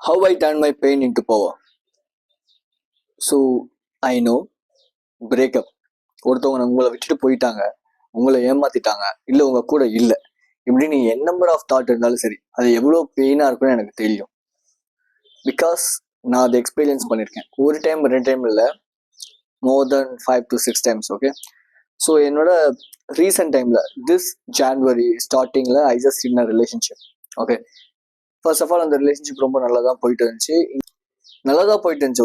How I turn my pain into power. So I know breakup. ஒருத்தவங்க உங்களை விட்டுட்டு போயிட்டாங்க, உங்களை ஏமாத்திட்டாங்க, இல்லை உங்க கூட இல்லை, இப்படின்னு என் நம்பர் ஆஃப் தாட் இருந்தாலும் சரி, அது எவ்வளோ பெயினாக இருக்குன்னு எனக்கு தெரியும். பிகாஸ் நான் அதை எக்ஸ்பீரியன்ஸ் பண்ணியிருக்கேன். ஒரு டைம் 2 டைம் இல்லை, more than 5 to 6 times. Okay, so என்னோட ரீசெண்ட் டைமில் திஸ் ஜான்வரி ஸ்டார்டிங்கில் I just in a relationship. Okay, first of all அந்த ரிலேஷன்ஷிப் ரொம்ப நல்லா தான் போயிட்டு இருந்துச்சு.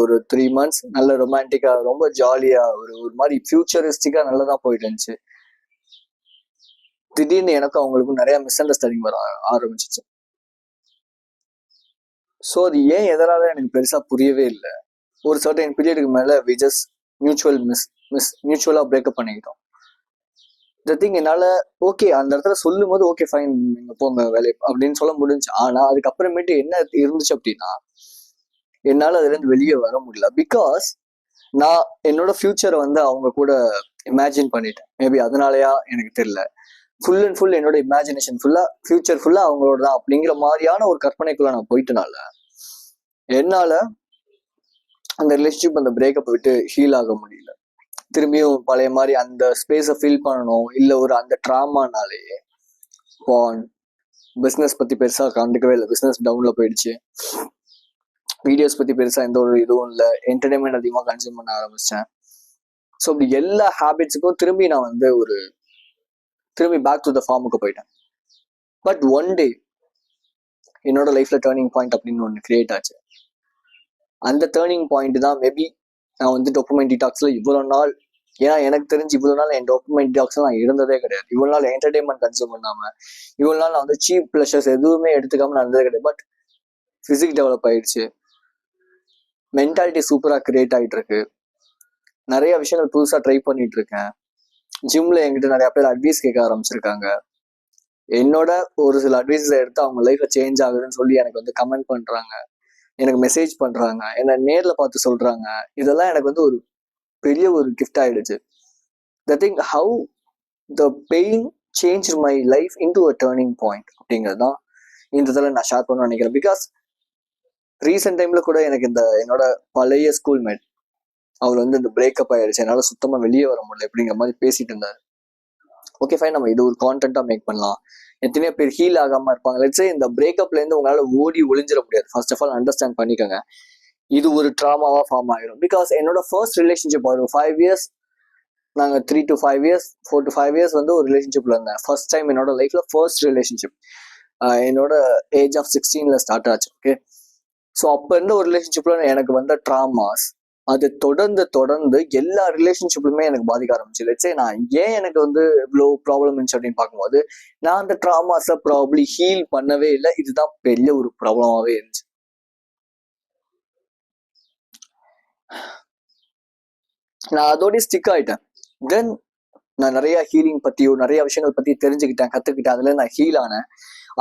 ஒரு 3 months நல்ல ரொமான்டிக்கா, ரொம்ப ஜாலியா, ஒரு மாதிரி ஃபியூச்சரிஸ்டிக்கா நல்லதான் போயிட்டு இருந்துச்சு. திடீர்னு எனக்கும் அவங்களுக்கும் நிறைய மிஸ் அண்டர்ஸ்டாண்டிங் வர ஆரம்பிச்சிச்சு. ஸோ அது ஏன் எதனால எனக்கு பெருசா புரியவே இல்லை. ஒரு சர்டன் பீரியடுக்கு மேல வி ஜஸ்ட் மியூச்சுவலா பிரேக்கப் பண்ணிக்கிட்டோம். த திங் என்னால ஓகே அந்த இடத்துல சொல்லும் போது ஓகே ஃபைன் நீங்க போங்க வேலை அப்படின்னு சொல்ல முடிஞ்சு. ஆனா அதுக்கப்புறமேட்டு என்ன இருந்துச்சு அப்படின்னா, என்னால் அதுலேருந்து வெளியே வர முடியல. பிகாஸ் நான் என்னோட ஃபியூச்சரை அவங்க கூட இமேஜின் பண்ணிட்டேன். மேபி அதனாலயா எனக்கு தெரியல. ஃபுல் அண்ட் ஃபுல் என்னோட இமேஜினேஷன் ஃபுல்லா, ஃபியூச்சர் ஃபுல்லா அவங்களோட தான் அப்படிங்கிற மாதிரியான ஒரு கற்பனைக்குள்ள நான் போயிட்டனால என்னால அந்த ரிலேஷன்ஷிப், அந்த பிரேக்கப் விட்டு ஹீல் ஆக முடியல. திரும்பியும் பழைய மாதிரி அந்த ஸ்பேஸை ஃபீல் பண்ணணும், இல்லை அந்த ட்ராமானாலேயே பிஸ்னஸ் பத்தி பெருசா கண்டுக்கவே இல்லை. பிஸ்னஸ் டவுன்ல போயிடுச்சு. வீடியோஸ் பத்தி பெருசா எந்த ஒரு இதுவும் இல்லை. என்டர்டைன்மெண்ட் அதிகமாக கன்சியூம் பண்ண ஆரம்பிச்சேன். ஸோ அப்படி எல்லா ஹேபிட்ஸுக்கும் திரும்பி நான் திரும்பி பேக் டு த ஃபார்முக்கு போயிட்டேன். பட் ஒன் டே என்னோட லைஃப்ல டேர்னிங் பாயிண்ட் அப்படின்னு ஒன்று கிரியேட் ஆச்சு. அந்த டேர்னிங் பாயிண்ட் தான் மேபி நான் டோபமைன் டிடாக்ஸ்ல இவ்வளோ நாள், ஏன்னா எனக்கு தெரிஞ்சு இவ்வளோ நாள் என் டோபமைன் டிடாக்ஸ்ல நான் இருந்ததே கிடையாது. இவ்வளோ நாள் என்டர்டைன்மெண்ட் கன்சியூம் பண்ணாம, இவ்வளோ நாள் நான் சீப் ப்ளஷர்ஸ் எதுவுமே எடுத்துக்காம நான் இருந்ததே கிடையாது. பட் பிசிக்ஸ் டெவலப் ஆயிடுச்சு, மென்டாலிட்டி சூப்பரா கிரியேட் ஆகிட்டு இருக்கு, நிறைய விஷயங்கள் புதுசா ட்ரை பண்ணிட்டு இருக்கேன். ஜிம்ல என்கிட்ட நிறைய பேர் அட்வைஸ் கேட்க ஆரம்பிச்சிருக்காங்க. என்னோட ஒரு சில அட்வைஸை எடுத்து அவங்க லைஃப்ல சேஞ்ச் ஆகுதுன்னு சொல்லி எனக்கு கமெண்ட் பண்றாங்க, எனக்கு மெசேஜ் பண்றாங்க, என்ன நேர்ல பார்த்து சொல்றாங்க. இதெல்லாம் எனக்கு ஒரு பெரிய ஒரு கிஃப்ட் ஆயிடுச்சு. The thing how the pain change my life into a turning point அப்படிங்கிறது தான் இந்த இதில் நான் ஷேர் பண்ண நினைக்கிறேன். பிகாஸ் ரீசெண்ட் டைம்ல கூட எனக்கு என்னோட பழைய ஸ்கூல்மேட் அவர் இந்த பிரேக்கப் ஆயிடுச்சு, என்னால சுத்தமா வெளியே வர முடியல அப்படிங்கிற மாதிரி பேசிட்டு இருந்தாரு. ஓகே ஃபைன், நம்ம இது ஒரு கான்டென்ட்டா மேக் பண்ணலாம். எத்தனையோ பேர் ஹீல் ஆகாம இருப்பாங்க. லெட்ஸே இந்த பிரேக்கப்ல இருந்து உங்களால ஓடி ஒளிஞ்சிட முடியாது. ஃபர்ஸ்ட் ஆஃப் ஆல் அண்டர்ஸ்டாண்ட் பண்ணிக்கோங்க, இது ஒரு ட்ராமாவா ஃபார்ம் ஆயிடும். பிகாஸ் என்னோட ஃபர்ஸ்ட் ரிலேஷன்ஷிப் ஒரு 5 years, நாங்க 3 to 5 years 4 to 5 years ஒரு ரிலேஷன்ஷிப்ல இருந்தேன். ஃபர்ஸ்ட் டைம் என்னோட லைஃப்ல ஃபர்ஸ்ட் ரிலேஷன்ஷிப் என்னோட ஏஜ் ஆஃப் 16 ஸ்டார்ட் ஆச்சு. ஓகே, ஸோ அப்போ இருந்த ஒரு ரிலேஷன்ஷிப்ல எனக்கு ட்ராமாஸ் அது தொடர்ந்து எல்லா ரிலேஷன்ஷிப்லுமே எனக்கு பாதிக்க ஆரம்பிச்சு. லெட்ஸே நான் ஏன் எனக்கு இவ்வளோ ப்ராப்ளம் இருந்துச்சு அப்படின்னு பார்க்கும்போது, நான் அந்த ட்ராமாஸை ப்ராப்ளி ஹீல் பண்ணவே இல்லை. இதுதான் பெரிய ஒரு ப்ராப்ளமாவே இருந்துச்சு. நான் அதோடய ஸ்டிக் ஆயிட்டேன். தென் நான் நிறைய ஹீலிங் பத்தியோ நிறைய விஷயங்கள் பத்தி தெரிஞ்சுக்கிட்டேன், கத்துக்கிட்டேன். அதுல நான் ஹீல் ஆனேன்.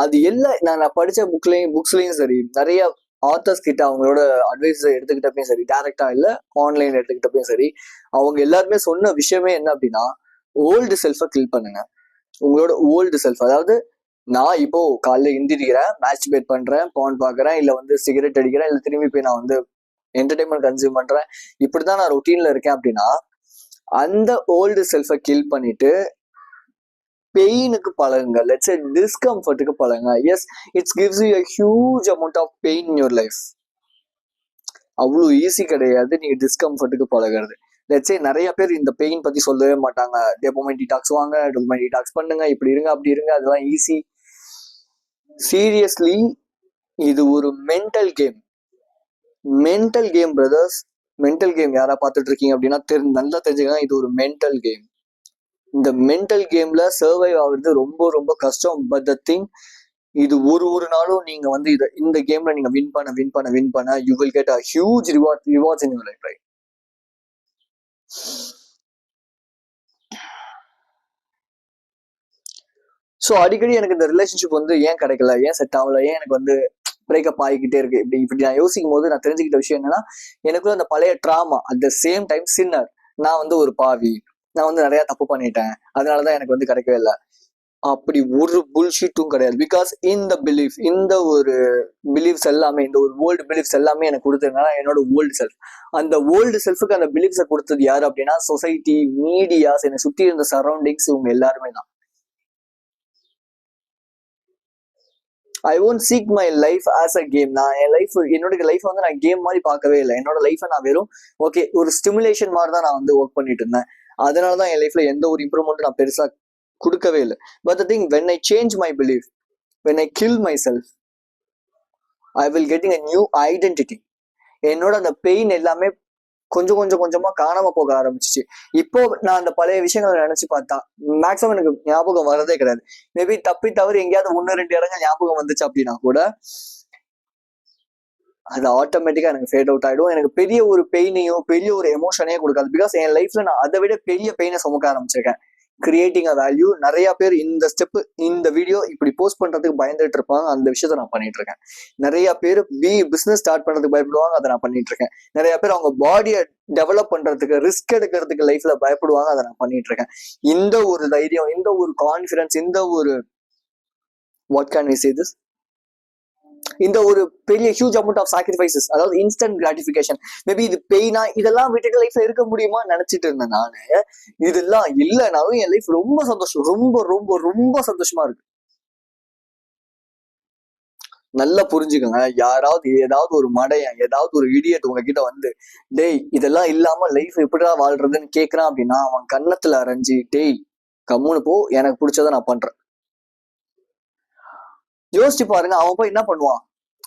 அது எல்லாம் நான் படிச்ச புக்ஸ்லயும் சரி, நிறைய ஆத்தர்ஸ் கிட்ட அவங்களோட அட்வைஸ் எடுத்துக்கிட்டப்பையும் சரி, டைரக்டா இல்ல ஆன்லைன் எடுத்துக்கிட்டப்பையும் சரி, அவங்க எல்லாருமே சொன்ன விஷயமே என்ன அப்படின்னா, ஓல்டு செல்ஃபை கில் பண்ணுங்க. உங்களோட ஓல்டு செல்ஃப், அதாவது நான் இப்போ காலைல எந்திரிக்கிறேன், மேஸ்டிபேட் பண்றேன், பான் பாக்குறேன், இல்ல சிகரெட் அடிக்கிறேன், இல்ல திரும்பி போய் நான் என்டர்டைன்மெண்ட் கன்சியூம் பண்றேன், இப்படிதான் நான் ரொட்டீன்ல இருக்கேன் அப்படின்னா, அந்த ஓல்டு செல்ஃபை கில் பண்ணிட்டு பெயினுக்கு பழகுங்க. லெட்ஸ் சே டிஸ்கம்ஃபர்ட்டுக்கு பழகுங்க. Yes, it's gives you a huge amount of pain in your life. அவ்வளோ ஈஸி கிடையாது நீங்க டிஸ்கம்ஃபர்ட்டுக்கு பழகிறது. லெட்ஸ் சே நிறைய பேர் இந்த பெயின் பத்தி சொல்லவே மாட்டாங்க. டோபமைன் டிடாக்ஸ் வாங்க, டோபமைன் டிடாக்ஸ் பண்ணுங்க, இப்படி இருங்க அப்படி இருங்க, அதெல்லாம் ஈஸி. சீரியஸ்லி இது ஒரு mental game brothers. Mental game யாரா பார்த்துட்டு இருக்கீங்க அப்படின்னா நல்லா தெரிஞ்சுக்கங்க, இது ஒரு மென்டல் கேம். இந்த மென்டல் கேம்ல சர்வைவ் ஆகுறது ரொம்ப ரொம்ப கஷ்டம். பட் த திங், இது ஒரு நாளும் நீங்க இந்த கேம்ல நீங்க வின் பண்ண you will get a huge rewards in your life, right? So அடிக்கடி எனக்கு இந்த ரிலேஷன்ஷிப் ஏன் கிடைக்கல, ஏன் செட் ஆகல, ஏன் எனக்கு பிரேக்கப் ஆகிக்கிட்டே இருக்கு, இப்படி நான் யோசிக்கும் போது நான் தெரிஞ்சுக்கிட்ட விஷயம் என்னன்னா, எனக்குள்ள அந்த பழைய drama, at the same time sinner. நான் ஒரு பாவி, நான் நிறைய தப்பு பண்ணிட்டேன், அதனாலதான் எனக்கு கிடைக்கவே இல்லை. அப்படி ஒரு புல்ஷீட்டும் கிடையாது. பிகாஸ் இந்த பிலீஃப், இந்த ஒரு பிலீஃப்ஸ் எல்லாமே, இந்த ஒரு ஓல்டு பிலீஃப்ஸ் எல்லாமே எனக்கு கொடுத்ததுனால என்னோட ஓல்டு செல்ஃப். அந்த ஓல்டு செல்ஃபுக்கு அந்த பிலீஃப்ஸை கொடுத்தது யாரு அப்படின்னா சொசைட்டி, மீடியாஸ், என்னை சுற்றி இருந்த சரௌண்டிங்ஸ், இவங்க எல்லாருமே தான். I won't seek my life as a game. நான் என் லைஃப், என்னோட லைஃப் வந்து நான் கேம் மாதிரி பார்க்கவே இல்லை. என்னோட லைஃபை நான் வெறும் ஓகே ஒரு ஸ்டிமுலேஷன் மாதிரி தான் நான் வந்து ஒர்க் பண்ணிட்டு இருந்தேன். அதனாலதான் என் லைஃப்ல எந்த ஒரு இம்ப்ரூவ்மெண்ட்டும் நான் பெருசா கொடுக்கவே இல்லை. But the thing, when I change my belief, when I kill my self, I will getting a new identity. என்னோட அந்த பெயின் எல்லாமே கொஞ்சம் கொஞ்சம் கொஞ்சமா காணாம போக ஆரம்பிச்சிச்சு. இப்போ நான் அந்த பழைய விஷயங்களை நினைச்சு பார்த்தா மேக்ஸிமம் எனக்கு ஞாபகம் வரதே கிடையாது. மேபி தப்பி தவறு எங்கேயாவது 1-2 இடங்கள் ஞாபகம் வந்துச்சு அப்படின்னா கூட அது ஆட்டோமேட்டிக்கா எனக்கு ஃபேட் அவுட் ஆயிடும். எனக்கு பெரிய ஒரு பெயினையோ பெரிய ஒரு எமோஷனையோ கொடுக்காது. பிகாஸ் என் லைஃப்ல நான் அதை விட பெரிய பெயினை சுமக்க ஆரம்பிச்சிருக்கேன். Creating a value. நிறைய பேர் இந்த ஸ்டெப், இந்த வீடியோ இப்படி போஸ்ட் பண்றதுக்கு பயந்துட்டு இருப்பாங்க, அந்த விஷயத்த நான் பண்ணிட்டு இருக்கேன். நிறைய பேர் பிசினஸ் ஸ்டார்ட் பண்றதுக்கு பயப்படுவாங்க, அதை நான் பண்ணிட்டு இருக்கேன். நிறைய பேர் அவங்க பாடியை டெவலப் பண்றதுக்கு, ரிஸ்க் எடுக்கிறதுக்கு லைஃப்ல பயப்படுவாங்க, அதை நான் பண்ணிட்டு இருக்கேன். இந்த ஒரு தைரியம், இந்த ஒரு கான்பிடன்ஸ், இந்த ஒரு what can we say this, இந்த ஒரு பெரிய ஹியூஜ் அமௌண்ட் ஆஃப் சாக்ரிஃபைசஸ், அதாவது இன்ஸ்டன்ட் கிராட்டிபிகேஷன். மேபி இது பெயினா, இதெல்லாம் விட்டுட்டு லைஃப்ல இருக்க முடியுமா நினைச்சிட்டு இருந்தேன் நானு. இதெல்லாம் இல்லைனாலும் என் லைஃப் ரொம்ப சந்தோஷம், ரொம்ப ரொம்ப ரொம்ப சந்தோஷமா இருக்கு. நல்லா புரிஞ்சுக்கோங்க. யாராவது ஏதாவது ஒரு மடையன், ஏதாவது ஒரு இடியட் உங்ககிட்ட வந்து டேய் இதெல்லாம் இல்லாம லைஃப் எப்படிதான் வாழ்றதுன்னு கேட்கறான் அப்படின்னா அவன் கன்னத்துல அரைஞ்சி டேய் கம்முன்னு போ, எனக்கு பிடிச்சத நான் பண்றேன். யோசிச்சு பாருங்க, அவன் போய் என்ன பண்ணுவான்,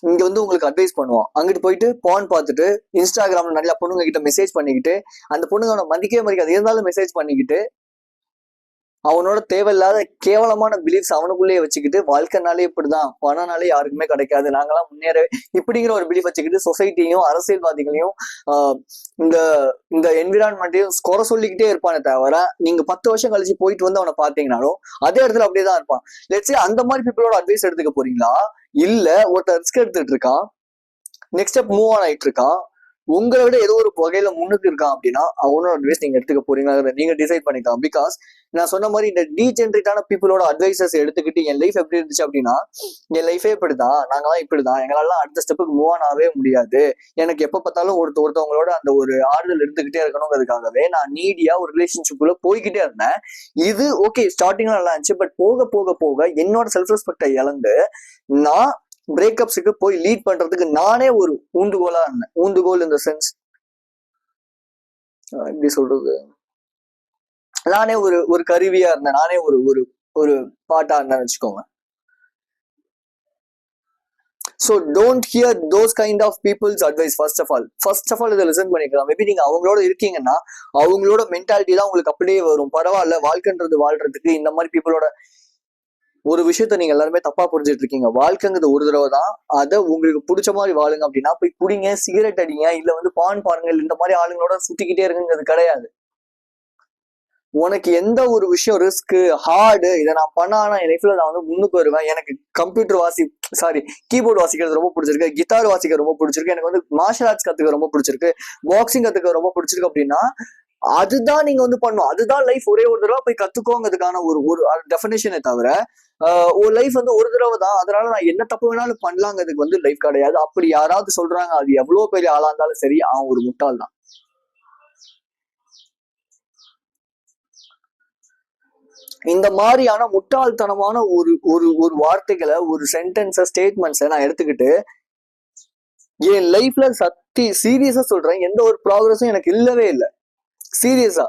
இங்க வந்து உங்களுக்கு அட்வைஸ் பண்ணுவான். அங்கிட்டு போயிட்டு பான் பார்த்துட்டு இன்ஸ்டாகிராம்ல நிறைய பொண்ணுங்க கிட்ட மெசேஜ் பண்ணிக்கிட்டு, அந்த பொண்ணுங்க அவனை மதிக்கவே மதிக்காது, இருந்தாலும் மெசேஜ் பண்ணிக்கிட்டு அவனோட தேவையில்லாத கேவலமான பிலீஃப்ஸ் அவனுக்குள்ளேயே வச்சுக்கிட்டு, வாழ்க்கைனாலே இப்படிதான், பணம்னாலே யாருக்குமே கிடைக்காது, நாங்கெல்லாம் முன்னேறவே, இப்படிங்கிற ஒரு பிலீஃப் வச்சுக்கிட்டு சொசைட்டியும் அரசியல்வாதிகளையும் இந்த இந்த என்விரான்மெண்ட்டையும் குறை சொல்லிக்கிட்டே இருப்பானே தவிர, நீங்க 10 வருஷம் கழிச்சு போயிட்டு வந்து அவனை பாத்தீங்கன்னாலும் அதே இடத்துல அப்படியே தான் இருப்பான். லெட்ஸ் சே அந்த மாதிரி பீப்புளோட அட்வைஸ் எடுத்துக்க போறீங்களா, இல்ல ஒருத்தர் ரிஸ்க் எடுத்துட்டு இருக்கான், நெக்ஸ்ட் ஸ்டெப் மூவ் ஆன் ஆயிட்டு இருக்கான், உங்களை விட ஏதோ ஒரு வகையில முன்னுக்கு இருக்கான் அப்படின்னா அவனோட அட்வைஸ் நீங்க எடுத்துக்க போறீங்களா நீங்க டிசைட் பண்ணிக்கலாம். பிகாஸ் நான் சொன்ன மாதிரி இந்த டீஜென்ரேட்டான பீப்புளோட அட்வைசஸ் எடுத்துக்கிட்டு என் லைஃப் எப்படி இருந்துச்சு அப்படின்னா, என் லைஃபே இப்படிதான், நாங்கெல்லாம் இப்படிதான், எங்களாலாம் அடுத்த ஸ்டெப்புக்கு மூவ் ஆன் ஆகவே முடியாது, எனக்கு எப்ப பார்த்தாலும் ஒருத்தவங்களோட அந்த ஒரு ஆறுதல் இருந்துகிட்டே இருக்கணுங்கிறதுக்காகவே நான் நீடியா ஒரு ரிலேஷன்ஷிப்குள்ள போய்கிட்டே இருந்தேன். இது ஓகே ஸ்டார்டிங்ல நல்லா இருந்துச்சு. பட் போக போக போக என்னோட செல்ஃப் ரெஸ்பெக்டை இழந்து நான் பிரேக்கப்ஸுக்கு போய் லீட் பண்றதுக்கு நானே ஒரு ஊண்டுகோலா இருந்தேன். ஊண்டுகோல் இந்த சென்ஸ் எப்படி சொல்றது, நானே ஒரு ஒரு கருவியா இருந்தேன், நானே ஒரு ஒரு ஒரு பாட்டா இருந்தேன்னு வச்சுக்கோங்க. So don't hear those kind of people's advice. First of all இதை லிசன் பண்ணிக்கலாம். மேபி நீங்க அவங்களோட இருக்கீங்கன்னா அவங்களோட மென்டாலிட்டி தான் உங்களுக்கு அப்படியே வரும். பரவாயில்ல, வாழ்க்கைன்றது வாழ்றதுக்கு இந்த மாதிரி பீப்புளோட ஒரு விஷயத்த நீங்க எல்லாருமே தப்பா புரிஞ்சுட்டு இருக்கீங்க. வாழ்க்கைங்கிறது ஒரு தடவை தான், அதை உங்களுக்கு பிடிச்ச மாதிரி வாழுங்க அப்படின்னா போய் குடிங்க, சிகரெட் அடிங்க, இல்ல வந்து பான் பாருங்க, இந்த மாதிரி ஆளுங்களோட சுத்திக்கிட்டே இருக்குங்கிறது கிடையாது. உனக்கு எந்த ஒரு விஷயம் ரிஸ்க் ஹார்டு, இதை நான் பண்ணானா என் லைஃப்ல நான் வந்து முன்னுக்கு வருவேன். எனக்கு கீபோர்டு வாசிக்கிறது ரொம்ப பிடிச்சிருக்கு, கிட்டார் வாசிக்க ரொம்ப பிடிச்சிருக்கு, எனக்கு வந்து மார்ஷல் ஆர்ட்ஸ் கத்துக்க ரொம்ப பிடிச்சிருக்கு, பாக்ஸிங் கத்துக்க ரொம்ப பிடிச்சிருக்கு அப்படின்னா அதுதான் நீங்க வந்து பண்ணும். அதுதான் லைஃப். ஒரே ஒரு தடவை போய் கத்துக்கோங்கிறதுக்கான ஒரு ஒரு டெஃபினேஷனை தவிர ஒரு லைஃப் வந்து ஒரு தடவை தான், அதனால நான் என்ன தப்பு வேணாலும் பண்ணலாங்கிறதுக்கு வந்து லைஃப் கிடையாது. அப்படி யாராவது சொல்றாங்க, அது எவ்வளவு பெரிய ஆளா இருந்தாலும் சரி, அவன் ஒரு முட்டாள் தான். இந்த மாதிரியான முட்டாள்தனமான ஒரு ஒரு ஒரு வார்த்தைகளை, ஒரு சென்டென்ஸ, ஸ்டேட்மெண்ட்ஸை நான் எடுத்துக்கிட்டு என் லைஃப்ல சீரியஸா சொல்றேன், எந்த ஒரு ப்ராக்ரஸும் எனக்கு இல்லவே இல்லை. சீரியஸா.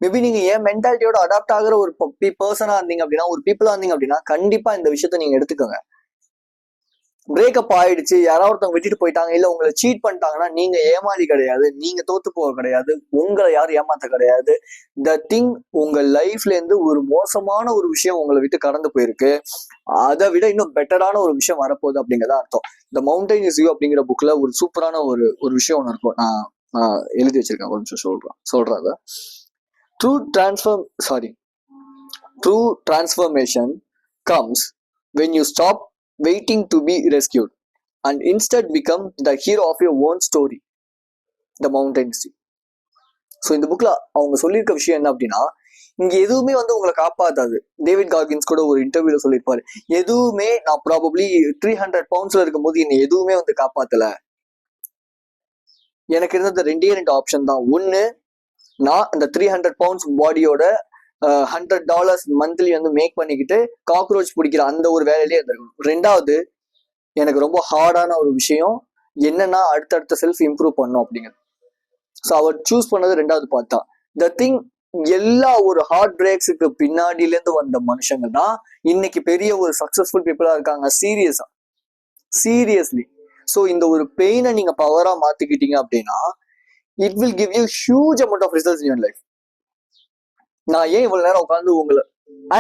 மேபி நீங்க ஏன் மென்டாலிட்டியோட அடாப்ட் ஆகிற ஒரு பர்சனா இருந்தீங்க அப்படின்னா, ஒரு பீப்புளா இருந்தீங்க அப்படின்னா கண்டிப்பா இந்த விஷயத்த நீங்க எடுத்துக்கோங்க. பிரேக்கப் ஆயிடுச்சு, யாராவது ஒருத்தவங்க விட்டுட்டு போயிட்டாங்க, இல்ல உங்களை சீட் பண்ணிட்டாங்கன்னா நீங்க ஏமாறி கிடையாது, நீங்க தோத்து போக கிடையாது, உங்களை யாரும் ஏமாத்த கிடையாது. த திங், உங்க லைஃப்ல இருந்து ஒரு மோசமான ஒரு விஷயம் உங்களை விட்டு கடந்து போயிருக்கு, அதை விட இன்னும் பெட்டரான ஒரு விஷயம் வரப்போகுது அப்படிங்கிறதா அர்த்தம். த மவுண்டைன் இஸ் யூ அப்படிங்கிற புக்ல ஒரு சூப்பரான ஒரு விஷயம் ஒன்று இருக்கும். நான் எழுதி வச்சிருக்கேன், ஒரு நிமிஷம் சொல்றேன். True transformation comes when you stop waiting to be rescued and instead become the hero of your own story. The mountain sea. So இந்த புக்ல அவங்க சொல்லியிருக்க விஷயம் என்ன அப்படின்னா, இங்க எதுவுமே வந்து உங்களை காப்பாத்தாது. டேவிட் கார்கின்ஸ் கூட ஒரு இன்டர்வியூல சொல்லியிருப்பாரு, எதுவுமே நான் ப்ராபப்ளி 300 pounds இருக்கும் போது என்னை எதுவுமே வந்து காப்பாத்தல. எனக்கு இருந்தது ரெண்டு ஆப்ஷன் தான். ஒண்ணு, நான் இந்த 300 pounds பாடியோட $100 மந்த்லி வந்து மேக் பண்ணிக்கிட்டு காக்ரோச் பிடிக்கிற அந்த ஒரு வேலையிலே இருந்திருக்கணும். ரெண்டாவது, எனக்கு ரொம்ப ஹார்டான ஒரு விஷயம் என்னன்னா அடுத்தடுத்த செல்ஃப் இம்ப்ரூவ் பண்ணும் அப்படிங்கிறது. ஸோ அவர் சூஸ் பண்ணது ரெண்டாவது பார்ட் தான். த திங், எல்லா ஒரு ஹார்ட் பிரேக்ஸுக்கு பின்னாடியிலேருந்து வந்த மனுஷங்க தான் இன்னைக்கு பெரிய ஒரு சக்சஸ்ஃபுல் பீப்புளா இருக்காங்க. சீரியஸ்லி. ஸோ இந்த ஒரு பெயினை நீங்க பவரா மாத்திக்கிட்டீங்க அப்படின்னா it will give you huge amount of results in your life. நான் ஏன் இவ்வளவு நேரம் உட்காந்து உங்களை I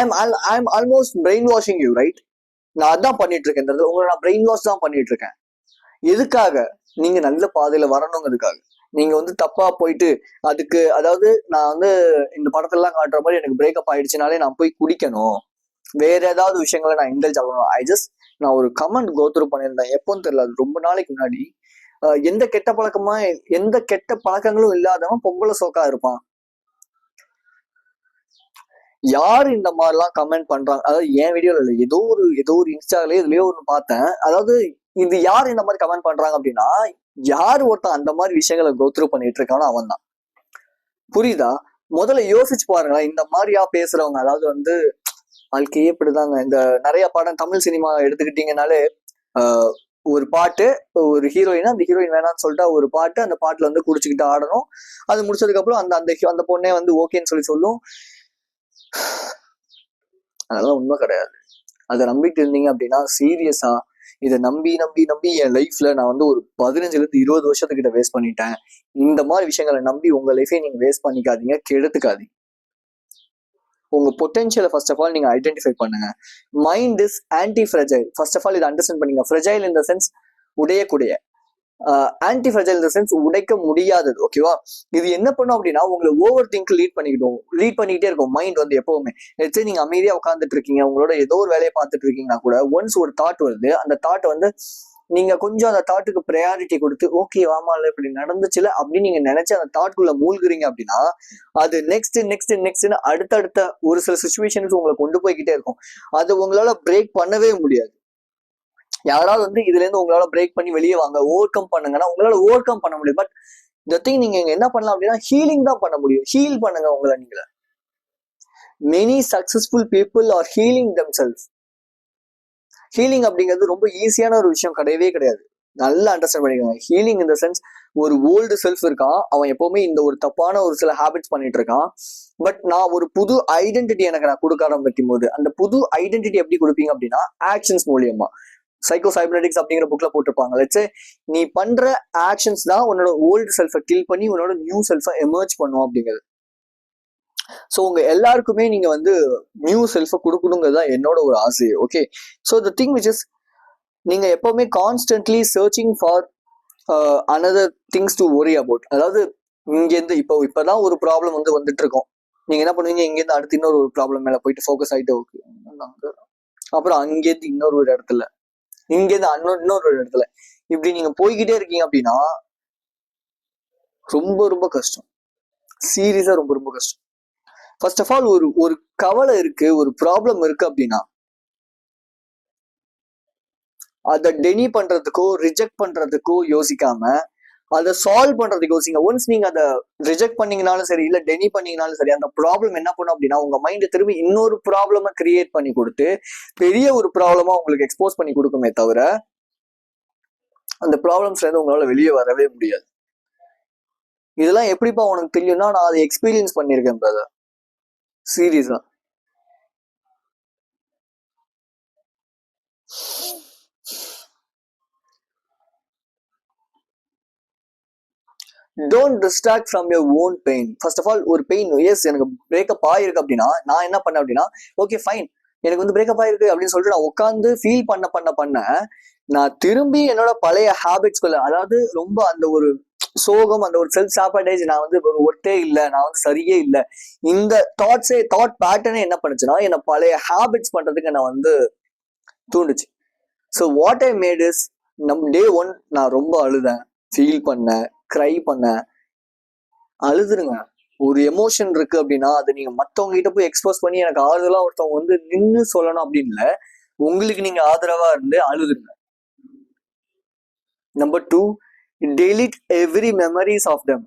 am almost brain washing you, right? நான் அதான் பண்ணிட்டு இருக்கேன். உங்களை நான் பிரெயின் வாஷ் தான் பண்ணிட்டு இருக்கேன். எதுக்காக? நீங்க நல்ல பாதையில வரணுங்கிறதுக்காக. நீங்க வந்து தப்பா போயிட்டு அதுக்கு, அதாவது நான் வந்து இந்த படத்துல எல்லாம் காட்டுற மாதிரி எனக்கு பிரேக்கப் ஆயிடுச்சுனாலே நான் போய் குடிக்கணும், வேற ஏதாவது விஷயங்களை நான் இன்டெல்ஜ் ஆகணும். நான் ஒரு கமெண்ட் கோத்ரூ பண்ணியிருந்தேன், எப்போன்னு தெரியல, அது ரொம்ப நாளைக்கு முன்னாடி. எந்த கெட்ட பழக்கங்களும் இல்லாதவன் பொம்பளை சோக்கா இருப்பான். யாரு இந்த மாதிரிலாம் கமெண்ட் பண்றாங்க? அதாவது என் வீடியோல இல்லை, ஏதோ ஒரு இன்ஸ்டாலே இதுலயோ ஒன்று பார்த்தேன். அதாவது இது யார் இந்த மாதிரி கமெண்ட் பண்றாங்க அப்படின்னா, யார் ஒருத்தன் அந்த மாதிரி விஷயங்களை கோத்ரூ பண்ணிட்டு இருக்கானோ அவன் தான். புரியுதா? முதல்ல யோசிச்சு பாருங்களேன். இந்த மாதிரியா பேசுறவங்க, அதாவது வந்து வாழ்க்கையே இப்படிதாங்க. இந்த நிறைய படம் தமிழ் சினிமா எடுத்துக்கிட்டீங்கனாலே ஒரு பாட்டு, ஒரு ஹீரோயினா அந்த ஹீரோயின் வேணாம்னு சொல்லிட்டா ஒரு பாட்டு, அந்த பாட்டுல வந்து குடிச்சுக்கிட்டு ஆடணும். அது முடிச்சதுக்கு அப்புறம் அந்த பொண்ணே வந்து ஓகேன்னு சொல்லும். அதெல்லாம் உண்மை கிடையாது. அதை நம்பிட்டு இருந்தீங்க அப்படின்னா சீரியஸா இதை நம்பி என் லைஃப்ல நான் வந்து ஒரு 15-20 வருஷத்துக்கிட்ட வேஸ்ட் பண்ணிட்டேன். இந்த மாதிரி விஷயங்களை நம்பி உங்க லைஃபை நீங்க வேஸ்ட் பண்ணிக்காதீங்க, கெடுத்துக்காதீங்க. உங்க பொட்டன்ஷியலை ஃபர்ஸ்ட் ஆஃப் ஆல் நீங்க ஐடென்டிஃபை பண்ணுங்க. Mind is anti fragile. First of all இதை அண்டர்ஸ்டாண்ட் பண்ணீங்க. ஃப்ரெஜைல் இன் த சென்ஸ் உடையக்கூடிய, anti fragile in the sense உடைக்க முடியாதது. ஓகேவா? இது என்ன பண்ணும் அப்படின்னா உங்களை ஓவர் திங்க் லீட் பண்ணிக்கிட்டே இருக்கும் மைண்ட் வந்து எப்பவுமே. லெட்ஸ் நீங்க அமைதியா உட்காந்துட்டு இருக்கீங்க, உங்களோட ஏதோ ஒரு வேலையை பார்த்துட்டு இருக்கீங்கன்னா கூட ஒன்ஸ் ஒரு தாட் வருது, அந்த தாட் வந்து நீங்க கொஞ்சம் அந்த தாட்டுக்கு ப்ரையாரிட்டி கொடுத்து ஓகே வாமால இப்படி நடந்துச்சுல அப்படின்னு நீங்க நினைச்சு அந்த தாட்குள்ள மூழ்குறீங்க அப்படின்னா அது நெக்ஸ்ட் அடுத்தடுத்த ஒரு சில சுச்சுவேஷன்ஸ் உங்களை கொண்டு போய்கிட்டே இருக்கும். அது உங்களால பிரேக் பண்ணவே முடியாது. யாராவது வந்து இதுல இருந்து உங்களால பிரேக் பண்ணி வெளியே வாங்க, ஓவர் கம் பண்ணுங்கன்னா உங்களால ஓவர் கம் பண்ண முடியும். பட் இந்த திங் நீங்க என்ன பண்ணலாம் அப்படின்னா ஹீலிங் தான் பண்ண முடியும். ஹீல் பண்ணுங்க உங்களை நீங்கள. Many successful people are healing themself. Healing அப்படிங்கிறது ரொம்ப ஈஸியான ஒரு விஷயம் கிடையவே கிடையாது. நல்லா அண்டர்ஸ்டாண்ட் பண்ணிக்கோங்க. ஹீலிங் இந்த சென்ஸ், ஒரு ஓல்டு செல்ஃப் இருக்கான், அவன் எப்பவுமே இந்த ஒரு தப்பான ஒரு சில ஹேபிட்ஸ் பண்ணிட்டு இருக்கான். பட் நான் ஒரு புது ஐடென்டிட்டி எனக்கு நான் கொடுக்க ஆரம்பிக்கும் போது, அந்த புது ஐடென்டிட்டி எப்படி கொடுப்பீங்க அப்படின்னா ஆக்ஷன்ஸ் மூலியமா. சைக்கோ சைபர்னெட்டிக்ஸ் அப்படிங்கிற புக்ல போட்டிருப்பாங்க. லெட்ஸ் சே நீ பண்ற ஆக்ஷன்ஸ் தான் உன்னோட ஓல்டு செல்ஃபை கில் பண்ணி உன்னோட நியூ செல்ஃபை எமர்ஜ் பண்ணும் அப்படிங்கிறது. ஸோ உங்க எல்லாருக்குமே நீங்க வந்து நியூ செல்ஃபை கொடுக்கணுங்கிறது தான் என்னோட ஒரு ஆசை. Okay, so the thing which is, நீங்க எப்பவுமே constantly searching for another things to worry about. அதாவது இங்கேருந்து இப்பதான் ஒரு ப்ராப்ளம் வந்து வந்துட்டு இருக்கோம், நீங்க என்ன பண்ணுவீங்க, இங்கேருந்து அடுத்து இன்னொரு ஒரு ப்ராப்ளம் மேல போயிட்டு ஃபோக்கஸ் ஆயிட்டு ஓகே, அப்புறம் அங்கேருந்து இன்னொரு ஒரு இடத்துல, இங்கேருந்து இன்னொரு ஒரு இடத்துல, இப்படி நீங்க போய்கிட்டே இருக்கீங்க அப்படின்னா ரொம்ப ரொம்ப கஷ்டம். சீரியஸா ரொம்ப ரொம்ப கஷ்டம். ஃபர்ஸ்ட் ஆஃப் ஆல் ஒரு கவலை இருக்கு, ஒரு ப்ராப்ளம் இருக்கு அப்படின்னா அதை டெனி பண்றதுக்கோ ரிஜெக்ட் பண்றதுக்கோ யோசிக்காம அதை சால்வ் பண்றதுக்கு யோசிங்க. ஒன்ஸ் நீங்க அதை ரிஜெக்ட் பண்ணீங்கனாலும் சரி, இல்ல டெனி பண்ணீங்கனாலும் சரி, அந்த ப்ராப்ளம் என்ன பண்ணும் அப்படின்னா உங்க மைண்ட் திரும்பி இன்னொரு ப்ராப்ளமா கிரியேட் பண்ணி கொடுத்து பெரிய ஒரு ப்ராப்ளமா உங்களுக்கு எக்ஸ்போஸ் பண்ணி கொடுக்குமே தவிர அந்த ப்ராப்ளம்ஸ்ல இருந்து உங்களால வெளியே வரவே முடியாது. இதெல்லாம் எப்படிப்பா உனக்கு தெரியும்னா நான் அதை எக்ஸ்பீரியன்ஸ் பண்ணியிருக்கேன் பிரதர், சீரியஸா. Don't distract from your own pain. First of all ஒரு பெயின், எஸ் எனக்கு பிரேக்கப் ஆயிருக்கு அப்படின்னா நான் என்ன பண்ணேன் அப்படின்னா ஓகே ஃபைன் எனக்கு வந்து பிரேக்கப் ஆயிருக்கு அப்படின்னு சொல்லிட்டு நான் உட்காந்து ஃபீல் பண்ண நான் திரும்பி என்னோட பழைய ஹேபிட்ஸ்குள்ள, அதாவது ரொம்ப அந்த ஒரு சோகம், அந்த ஒரு செல்ஃப் சாப்படைஸ், நான் வந்து ஒரு ஒர்த்தே இல்லை, நான் வந்து சரியே இல்லை, இந்த தாட் பேட்டர்னே என்ன பண்ணுச்சுன்னா என்னை பழைய ஹேபிட்ஸ் பண்றதுக்கு நான் வந்து தூண்டுச்சு. So what I made is, day 1 நான் ரொம்ப அழுதேன், ஃபீல் பண்ணேன், க்ரை பண்ண, அழுதுருங்க. ஒரு எமோஷன் இருக்கு அப்படின்னா அது நீங்க மத்தவங்க கிட்ட போய் எக்ஸ்போஸ் பண்ணி எனக்கு ஆறுதலா ஒருத்தவங்க வந்து நின்னு சொல்லணும் அப்படின்னு இல்ல, உங்களுக்கு நீங்க ஆதரவா இருந்து அழுதுங்க. Number 2, delete every memories of them.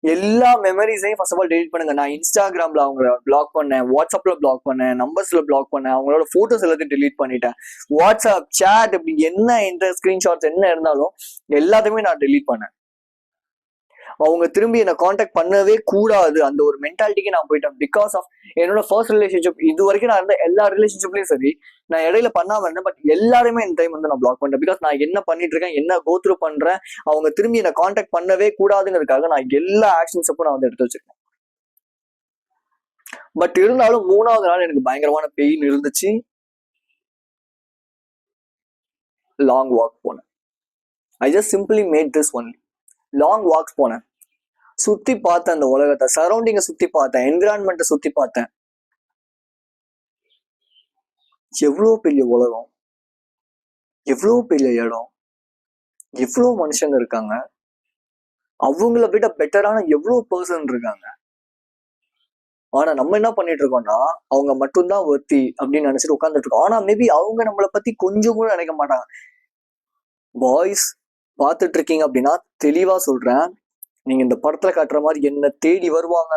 எல்லா மெமரிஸையும் ஃபர்ஸ்ட் ஆஃப் ஆல் டெலிட் பண்ணுங்க. நான் இன்ஸ்டாகிராம்ல அவங்க பிளாக் பண்ணேன், வாட்ஸ்அப்ல பிளாக் பண்ணேன், நம்பர்ஸ்ல பிளாக் பண்ணேன், அவங்களோட போட்டோஸ் எல்லாத்தையும் டெலிட் பண்ணிட்டேன். வாட்ஸ்அப் சேட் இப்படி என்ன இந்த ஸ்கிரீன்ஷாட்ஸ் என்ன இருந்தாலும் எல்லாத்தையுமே நான் டெலிட் பண்ணேன். அவங்க திரும்பி என்னை காண்டாக்ட் பண்ணவே கூடாது அந்த ஒரு மென்டாலிட்டிக்கு நான் போயிட்டேன். பிகாஸ் ஆஃப் என்னோட ஃபர்ஸ்ட் ரிலேஷன்ஷிப் இது வரைக்கும் நான் இருந்த எல்லா ரிலேஷன்ஷிப்லயும் சரி, நான் இடையில பண்ணாம இருந்தேன். பட் எல்லாருமே இந்த டைம் வந்து நான் பிளாக் பண்ணேன். பிகாஸ் நான் என்ன பண்ணிட்டு இருக்கேன், என்ன கோ த்ரூ பண்றேன், அவங்க திரும்பி என்னை காண்டாக்ட் பண்ணவே கூடாதுங்கிறதுக்காக நான் எல்லா ஆக்ஷன் ஸ்டெப்பும் நான் வந்து எடுத்து வச்சிருக்கேன். பட் இருந்தாலும் 3வது நாள் எனக்கு பயங்கரமான பெயின் இருந்துச்சு. லாங் வாக் போனேன். I just simply made this only. Long walks போனேன், சுத்தி பார்த்தேன், அந்த உலகத்தை சரௌண்டிங்க சுத்தி பார்த்தேன், என்விரான்மெண்ட்டை சுத்தி பார்த்தேன். எவ்வளவு பெரிய உலகம், எவ்வளவு பெரிய இடம், எவ்வளவு மனுஷங்க இருக்காங்க, அவங்கள விட பெட்டரான எவ்வளவு பர்சன் இருக்காங்க. ஆனா நம்ம என்ன பண்ணிட்டு இருக்கோம்னா அவங்க மட்டும்தான் ஒர்த்தி அப்படின்னு நினைச்சிட்டு உட்காந்துட்டு இருக்கோம். ஆனா மேபி அவங்க நம்மளை பத்தி கொஞ்சம் கூட நினைக்க மாட்டாங்க. பாய்ஸ் பார்த்துட்டு இருக்கீங்க அப்படின்னா தெளிவா சொல்றேன், நீங்க இந்த படத்துல காட்டுற மாதிரி என்ன தேடி வருவாங்க,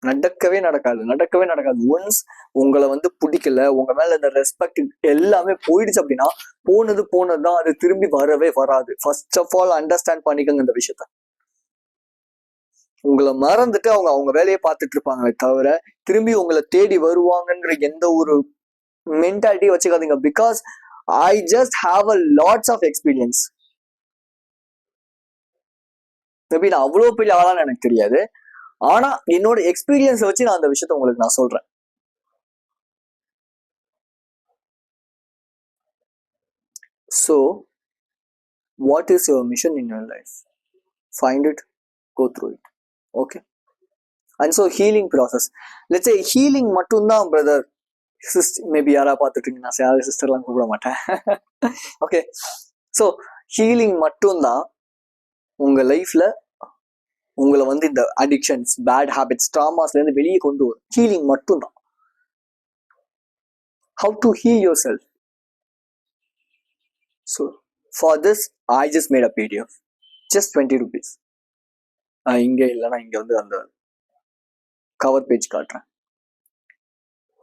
நடக்கவே நடக்காது. ஒன்ஸ் உங்களை வந்து பிடிக்கல, உங்க மேல இந்த ரெஸ்பெக்ட் எல்லாமே போயிடுச்சு அப்படின்னா போனதுதான், அது திரும்பி வரவே வராது. ஃபர்ஸ்ட் ஆஃப் ஆல் அண்டர்ஸ்டாண்ட் பண்ணிக்கோங்க இந்த விஷயத்த. உங்களை மறந்துட்டு அவங்க வேலையை பார்த்துட்டு இருப்பாங்களே தவிர திரும்பி உங்களை தேடி வருவாங்கன்ற எந்த ஒரு மென்டாலிட்டியும் வச்சுக்காதீங்க. Because I just have a lots of experience. Maybe நான் அவ்வளவு பெரிய ஆளான்னு எனக்கு தெரியாது, ஆனா என்னோட எக்ஸ்பீரியன்ஸ் வச்சு நான் அந்த விஷயத்த உங்களுக்கு நான் சொல்றேன். So, what is your mission in your life? Find it, go through it. Okay? And so healing process. Let's say healing மட்டும்தான் பிரதர் மேபி யாரா பார்த்துட்டு நான் யாரும் சிஸ்டர்லாம் கூப்பிட மாட்டேன். ஓகே, ஸோ ஹீலிங் மட்டும்தான் உங்க லைஃப்ல உங்களை வந்து இந்த அடிக்ஷன்ஸ், பேட் ஹேபிட்ஸ், ட்ராமாஸ்ல இருந்து வெளியே கொண்டு வரும். ஹீலிங் மட்டும்தான். How to heal yourself? So for this I just made a PDF, just 20 rupees. இங்க இல்லைன்னா இங்க வந்து அந்த கவர் பேஜ் காட்டுறேன்.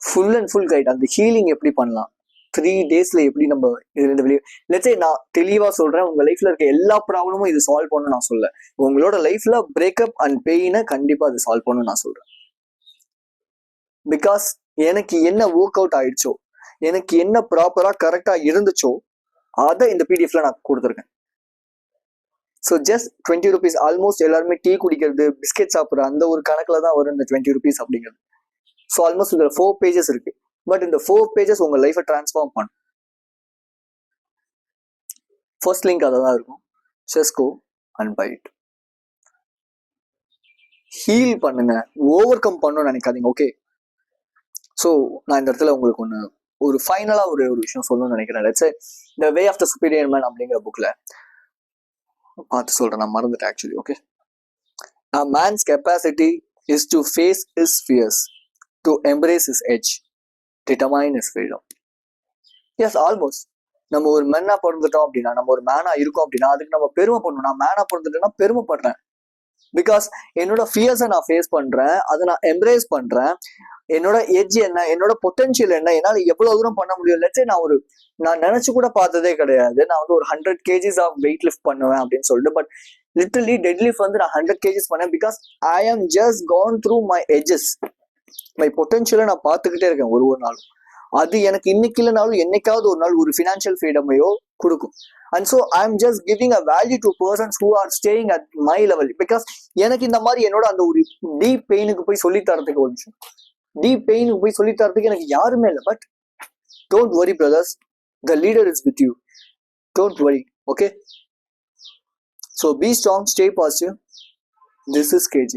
Full and full guide. அந்த ஹீலிங் எப்படி பண்ணலாம், 3 daysல எப்படி நம்ம இதுல இருந்து வெளியே. லெட்ஸ் சே நான் தெளிவா சொல்றேன், உங்க லைஃப்ல இருக்க எல்லா ப்ராப்ளமும் இது சால்வ் பண்ணணும் நான் சொல்ல. உங்களோட லைஃப்ல பிரேக்கப் அண்ட் பெயினை கண்டிப்பா அது சால்வ் பண்ணணும் நான் சொல்றேன். பிகாஸ் எனக்கு என்ன ஒர்க் அவுட் ஆயிடுச்சோ, எனக்கு என்ன ப்ராப்பரா கரெக்டா இருந்துச்சோ அதை இந்த பிடிஎஃப்ல நான் கொடுத்துருக்கேன். So just 20 rupees. ஆல்மோஸ்ட் எல்லாருமே டீ குடிக்கிறது, பிஸ்கெட் சாப்பிட்ற அந்த ஒரு கணக்குல தான் வரும் இந்த 20 rupees அப்படிங்கிறது. ஸோ ஆல்மோஸ்ட் இதுல 4 pages இருக்கு. பட் இந்த 4 pages உங்க லைஃபை டிரான்ஸ்ஃபார்ம் பண்ணும். ஃபர்ஸ்ட் லிங்க் அதை தான் இருக்கும். Just go and by it. Heal பண்ணுங்க, ஓவர் கம் பண்ணணும்னு நினைக்காதீங்க. ஓகே, ஸோ நான் இந்த இடத்துல உங்களுக்கு ஒரு ஃபைனலா ஒரு விஷயம் சொல்லணும்னு நினைக்கிறேன். Let's say the way of the superior man அப்படிங்கிற புக்ல பார்த்து சொல்றேன், நான் மறந்துட்டேன் actually. Okay, a man's capacity is to face his fears, to embrace his edge, determine his freedom. Yes, almost. நம்ம ஒரு மேனா பிறந்துட்டோம் அப்படின்னா, நம்ம ஒரு மேனா இருக்கோம் அப்படின்னா அதுக்கு நம்ம பெருமை பண்ணணும். நான் மேனா பிறந்துட்டேன்னா பெருமைப்படுறேன். பிகாஸ் என்னோட ஃபியர்ஸை நான் ஃபேஸ் பண்றேன், அதை நான் எம்ப்ரேஸ் பண்றேன். என்னோட எட்ஜ் என்ன, என்னோட பொட்டன்ஷியல் என்ன, என்னால எவ்வளவு தூரம் பண்ண முடியும். லெட்ஸ் சே நான் நினைச்சு கூட பார்த்ததே கிடையாது நான் வந்து ஒரு 100 kgs ஆஃப் வெயிட் லிஃப்ட் பண்ணுவேன் அப்படின்னு சொல்லிட்டு. பட் லிட்டரலி டெட் லிஃப்ட் வந்து நான் 100 kgs பண்ணேன். Because I am just gone through my edges. My பொட்டன்ஷியலை நான் பார்த்துக்கிட்டே இருக்கேன் ஒரு நாளும். அது எனக்கு இன்னைக்கு இல்லைனாலும் என்னைக்காவது ஒரு நாள் ஒரு ஃபினான்ஷியல் ஃப்ரீடமையோ கொடுக்கும். And so I am just giving a value to persons who are staying at my level. Because எனக்கு இந்த மாதிரி என்னோட அந்த ஒரு டீப் பெயினுக்கு போய் சொல்லித்தரதுக்கு ஒரு விஷயம், டீப் பெயினுக்கு போய் சொல்லித்தரதுக்கு எனக்கு யாருமே இல்லை. But don't worry brothers, the leader is with you, don't worry. Okay, so be strong, stay positive. This is KJ.